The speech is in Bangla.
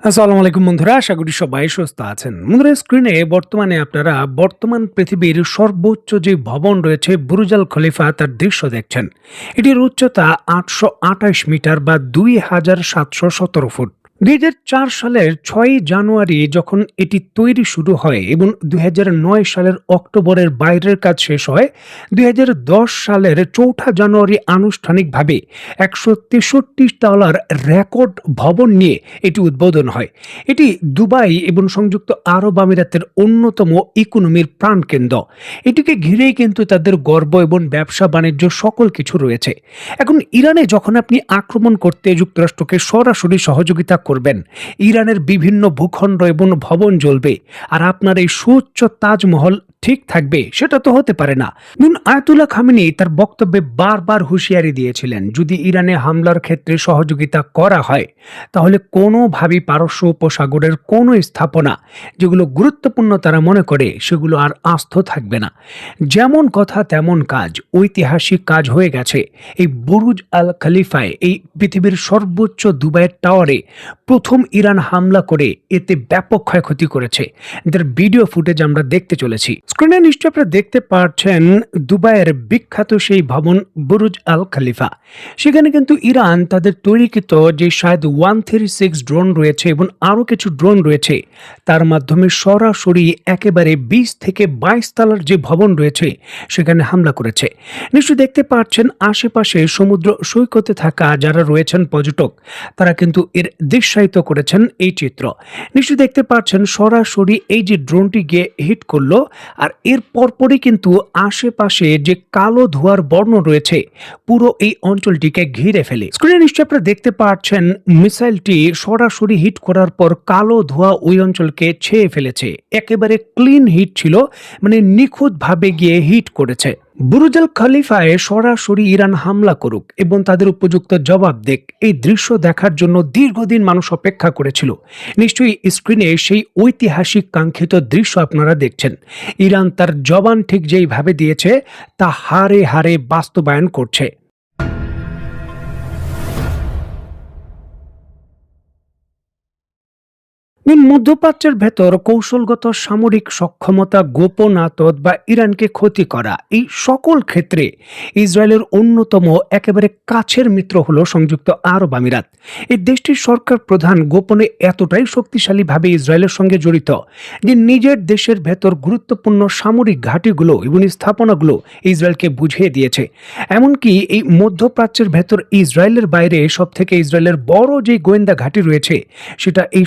আসসালামু আলাইকুম বন্ধুরা, আশা করি সবাই সুস্থ আছেন। বন্ধুরা, স্ক্রিনে বর্তমানে আপনারা পৃথিবীর সর্বোচ্চ যে ভবন রয়েছে বুর্জ আল খলিফা তার দৃশ্য দেখছেন। এটির উচ্চতা ৮২৮ মিটার বা ২,৭১৭ ফুট। ২০০৪ সালের ৬ই জানুয়ারি যখন এটি তৈরি শুরু হয় এবং ২০০৯ সালের অক্টোবরের বাইরের কাজ শেষ হয়, ২০১০ সালের ৪ঠা জানুয়ারি আনুষ্ঠানিকভাবে $১৬৩ রেকর্ড ভবন নিয়ে এটি উদ্বোধন হয়। এটি দুবাই এবং সংযুক্ত আরব আমিরাতের অন্যতম ইকোনমির প্রাণকেন্দ্র। এটিকে ঘিরেই কিন্তু তাদের গর্ব এবং ব্যবসা বাণিজ্য সকল কিছু রয়েছে। এখন ইরানে যখন আপনি আক্রমণ করতে যুক্তরাষ্ট্রকে সরাসরি সহযোগিতা করবেন, ইরানের বিভিন্ন ভূখণ্ড এবং ভবন জ্বলবে, আর আপনার এই সুউচ্চ তাজমহল ঠিক থাকবে, সেটা তো হতে পারে না। আয়াতুল্লাহ খামেনি তার বক্তব্যে বারবার হুঁশিয়ারি দিয়েছিলেন, যদি ইরানে হামলার ক্ষেত্রে সহযোগিতা করা হয় তাহলে কোনোভাবেই পারস্য উপসাগরের কোনো স্থাপনা যেগুলো গুরুত্বপূর্ণ তারা মনে করে সেগুলো আর আস্ত থাকবে না। যেমন কথা তেমন কাজ, ঐতিহাসিক কাজ হয়ে গেছে। এই বুরুজ আল খলিফায়, এই পৃথিবীর সর্বোচ্চ দুবাইয়ের টাওয়ারে প্রথম ইরান হামলা করে এতে ব্যাপক ক্ষয়ক্ষতি করেছে। এদের ভিডিও ফুটেজ আমরা দেখতে চলেছি। স্ক্রিনে নিশ্চয়ই আপনারা দেখতে পাচ্ছেন দুবাইয়ের বিখ্যাত সেই ভবন বুরুজ আল খলিফা। সেখানে কিন্তু ইরান তাদের তৈরিকৃত যে শায়দ 136 ড্রোন রয়েছে এবং আরও কিছু ড্রোন রয়েছে, তার মাধ্যমে সরাসরি একেবারে 20 থেকে 22 তলার যে ভবন রয়েছে সেখানে হামলা করেছে। নিশ্চয়ই দেখতে পাচ্ছেন আশেপাশে সমুদ্র সৈকতে থাকা যারা রয়েছেন পর্যটক, তারা কিন্তু এর দৃশ্যায়িত করেছেন এই চিত্র। নিশ্চয়ই দেখতে পাচ্ছেন সরাসরি এই যে ড্রোনটি গিয়ে হিট করলো, আর এর পরপরই কিন্তু আশেপাশে যে কালো ধোঁয়ার বর্ণ রয়েছে পুরো এই অঞ্চলটিকে ঘিরে ফেলে। স্ক্রিনে নিশ্চয়ই আপনারা দেখতে পাচ্ছেন মিসাইলটি সরাসরি হিট করার পর কালো ধোঁয়া ওই অঞ্চলকে ছেয়ে ফেলেছে। একেবারে ক্লিন হিট ছিল, মানে নিখুঁতভাবে গিয়ে হিট করেছে। বুরুজ আল খলিফায় সরাসরি ইরান হামলা করুক এবং তাদের উপযুক্ত জবাব দেখ, এই দৃশ্য দেখার জন্য দীর্ঘদিন মানুষ অপেক্ষা করেছিল। নিশ্চয়ই স্ক্রিনে সেই ঐতিহাসিক কাঙ্ক্ষিত দৃশ্য আপনারা দেখছেন। ইরান তার জবান ঠিক যেইভাবে দিয়েছে তা হারে হারে বাস্তবায়ন করছে। মধ্যপ্রাচ্যের ভেতর কৌশলগত সামরিক সক্ষমতা, গোপন আতত বা ইরানকে ক্ষতি করা, এই সকল ক্ষেত্রে ইসরায়েলের অন্যতম একেবারে কাছের মিত্র হলো সংযুক্ত আরব আমিরাত। এই দেশটির সরকার প্রধান গোপনে এতটাই শক্তিশালীভাবে ইসরায়েলের সঙ্গে জড়িত যে নিজের দেশের ভেতর গুরুত্বপূর্ণ সামরিক ঘাঁটিগুলো এবং স্থাপনাগুলো ইসরায়েলকে বুঝিয়ে দিয়েছে। এমনকি এই মধ্যপ্রাচ্যের ভেতর ইসরায়েলের বাইরে সব থেকে ইসরায়েলের বড় যে গোয়েন্দা ঘাঁটি রয়েছে সেটা এই